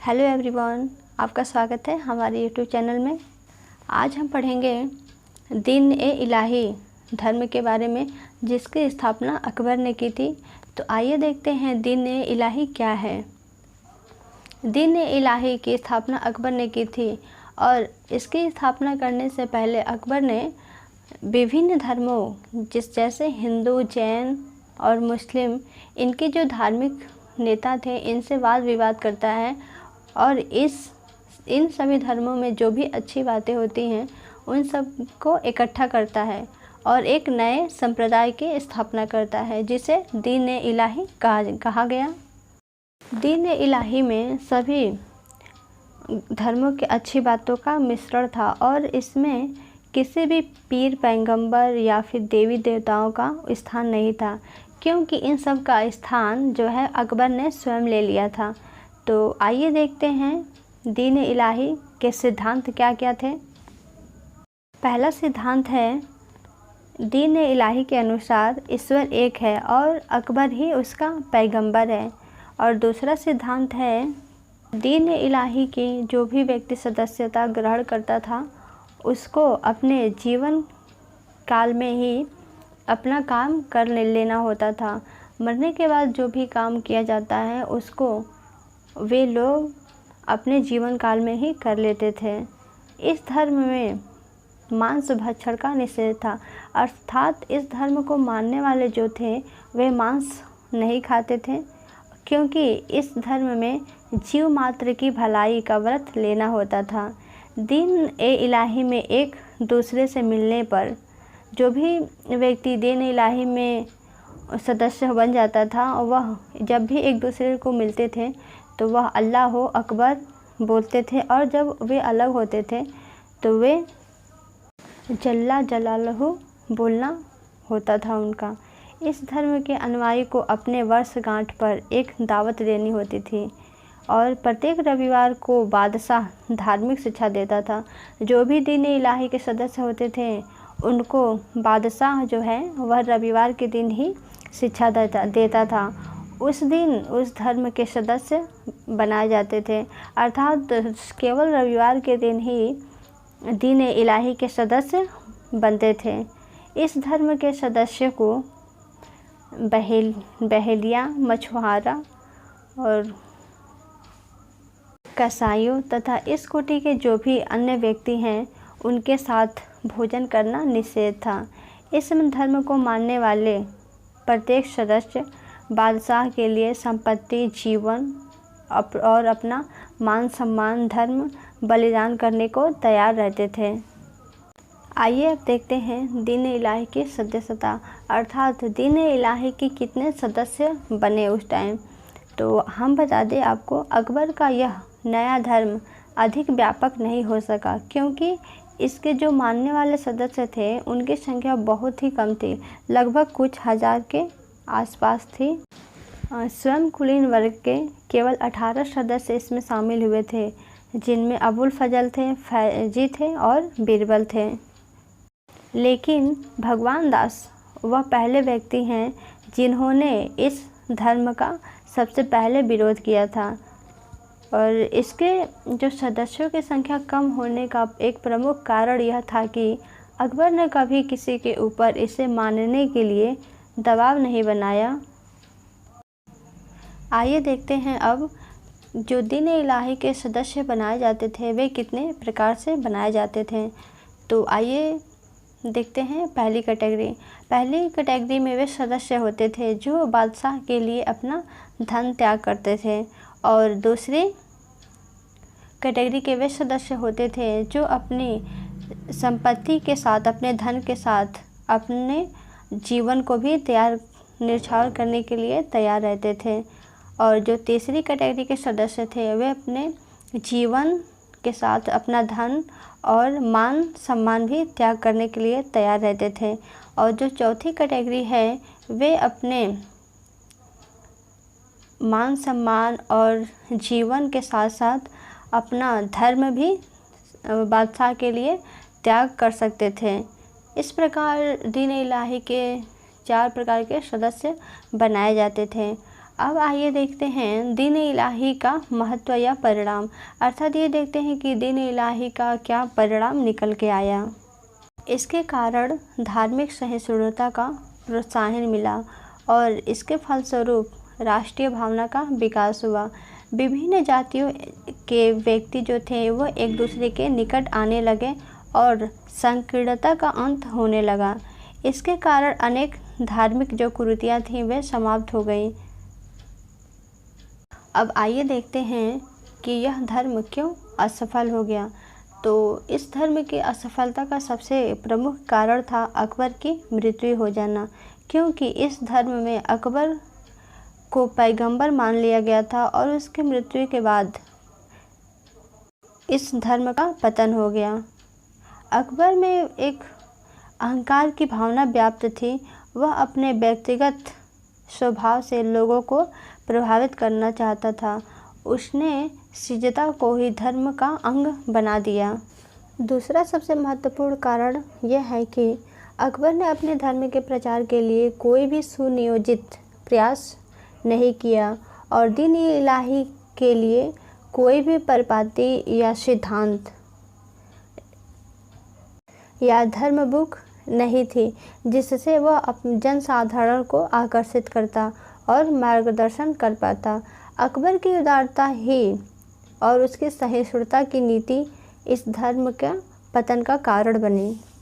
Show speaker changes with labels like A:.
A: Hello everyone, आपका स्वागत है हमारे यूट्यूब चैनल में। आज हम पढ़ेंगे दीन-ए-इलाही धर्म के बारे में, जिसकी स्थापना अकबर ने की थी। तो आइए देखते हैं दीन-ए-इलाही क्या है। दीन-ए-इलाही की स्थापना अकबर ने की थी और इसकी स्थापना करने से पहले अकबर ने विभिन्न धर्मों जैसे हिंदू, जैन और मुस्लिम, इनके जो धार्मिक नेता थे इनसे वाद विवाद करता है और इन सभी धर्मों में जो भी अच्छी बातें होती हैं उन सब को इकट्ठा करता है और एक नए संप्रदाय की स्थापना करता है, जिसे दीन-ए-इलाही कहा गया। दीन-ए-इलाही में सभी धर्मों की अच्छी बातों का मिश्रण था और इसमें किसी भी पीर, पैगंबर या फिर देवी देवताओं का स्थान नहीं था, क्योंकि इन सब का स्थान जो है अकबर ने स्वयं ले लिया था। तो आइए देखते हैं दीन-ए-इलाही के सिद्धांत क्या क्या थे। पहला सिद्धांत है, दीन-ए-इलाही के अनुसार ईश्वर एक है और अकबर ही उसका पैगंबर है। और दूसरा सिद्धांत है, दीन-ए-इलाही की जो भी व्यक्ति सदस्यता ग्रहण करता था उसको अपने जीवन काल में ही अपना काम कर लेना होता था। मरने के बाद जो भी काम किया जाता है उसको वे लोग अपने जीवन काल में ही कर लेते थे। इस धर्म में मांस भक्षण का निषेध था, अर्थात इस धर्म को मानने वाले जो थे वे मांस नहीं खाते थे, क्योंकि इस धर्म में जीव मात्र की भलाई का व्रत लेना होता था। दीन-ए-इलाही में एक दूसरे से मिलने पर जो भी व्यक्ति दीन-ए-इलाही में सदस्य बन जाता था, वह जब भी एक दूसरे को मिलते थे तो वह अल्लाह हो अकबर बोलते थे, और जब वे अलग होते थे तो वे जल्ला जलालहू बोलना होता था उनका। इस धर्म के अनुयायी को अपने वर्षगांठ पर एक दावत देनी होती थी और प्रत्येक रविवार को बादशाह धार्मिक शिक्षा देता था। जो भी दीन-ए-इलाही के सदस्य होते थे उनको बादशाह जो है वह रविवार के दिन ही शिक्षा देता था। उस दिन उस धर्म के सदस्य बनाए जाते थे, अर्थात केवल रविवार के दिन ही दीन-ए-इलाही के सदस्य बनते थे। इस धर्म के सदस्य को बहेलिया, मछुआरा और कसाईयों तथा इस कोटि के जो भी अन्य व्यक्ति हैं उनके साथ भोजन करना निषेध था। इस धर्म को मानने वाले प्रत्येक सदस्य बादशाह के लिए संपत्ति, जीवन और अपना मान सम्मान, धर्म बलिदान करने को तैयार रहते थे। आइए अब देखते हैं दीन-ए-इलाही की सदस्यता, अर्थात दीन-ए-इलाही के कितने सदस्य बने उस टाइम। तो हम बता दें आपको, अकबर का यह नया धर्म अधिक व्यापक नहीं हो सका, क्योंकि इसके जो मानने वाले सदस्य थे उनकी संख्या बहुत ही कम थी, लगभग कुछ हजार के आसपास थी। स्वयं कुलीन वर्ग के केवल 18 सदस्य इसमें शामिल हुए थे, जिनमें अबुल फजल थे, फैजी थे और बीरबल थे। लेकिन भगवान दास वह पहले व्यक्ति हैं जिन्होंने इस धर्म का सबसे पहले विरोध किया था। और इसके जो सदस्यों की संख्या कम होने का एक प्रमुख कारण यह था कि अकबर ने कभी किसी के ऊपर इसे मानने के लिए दबाव नहीं बनाया। आइए देखते हैं अब जो दीन-ए-इलाही के सदस्य बनाए जाते थे वे कितने प्रकार से बनाए जाते थे। तो आइए देखते हैं पहली कैटेगरी में वे सदस्य होते थे जो बादशाह के लिए अपना धन त्याग करते थे, और दूसरी कैटेगरी के वे सदस्य होते थे जो अपनी संपत्ति के साथ, अपने धन के साथ अपने जीवन को भी न्यौछावर करने के लिए तैयार रहते थे। और जो तीसरी कैटेगरी के सदस्य थे वे अपने जीवन के साथ अपना धन और मान सम्मान भी त्याग करने के लिए तैयार रहते थे। और जो चौथी कैटेगरी है वे अपने मान सम्मान और जीवन के साथ साथ अपना धर्म भी बादशाह के लिए त्याग कर सकते थे। इस प्रकार दीन-ए-इलाही के 4 प्रकार के सदस्य बनाए जाते थे। अब आइए देखते हैं दीन इलाही का महत्व या परिणाम, अर्थात ये देखते हैं कि दीन इलाही का क्या परिणाम निकल के आया। इसके कारण धार्मिक सहिष्णुता का प्रोत्साहन मिला और इसके फलस्वरूप राष्ट्रीय भावना का विकास हुआ। विभिन्न जातियों के व्यक्ति जो थे वो एक दूसरे के निकट आने लगे और संकीर्णता का अंत होने लगा। इसके कारण अनेक धार्मिक जो कुरीतियाँ थीं वे समाप्त हो गई। अब आइए देखते हैं कि यह धर्म क्यों असफल हो गया। तो इस धर्म की असफलता का सबसे प्रमुख कारण था अकबर की मृत्यु हो जाना, क्योंकि इस धर्म में अकबर को पैगंबर मान लिया गया था और उसकी मृत्यु के बाद इस धर्म का पतन हो गया। अकबर में एक अहंकार की भावना व्याप्त थी। वह अपने व्यक्तिगत स्वभाव से लोगों को प्रभावित करना चाहता था। उसने सिजदा को ही धर्म का अंग बना दिया। दूसरा सबसे महत्वपूर्ण कारण यह है कि अकबर ने अपने धर्म के प्रचार के लिए कोई भी सुनियोजित प्रयास नहीं किया और दीन इलाही के लिए कोई भी परिपाटी या सिद्धांत या धर्म बुक नहीं थी जिससे वह जनसाधारण को आकर्षित करता और मार्गदर्शन कर पाता। अकबर की उदारता ही और उसकी सहिष्णुता की नीति इस धर्म के पतन का कारण बनी।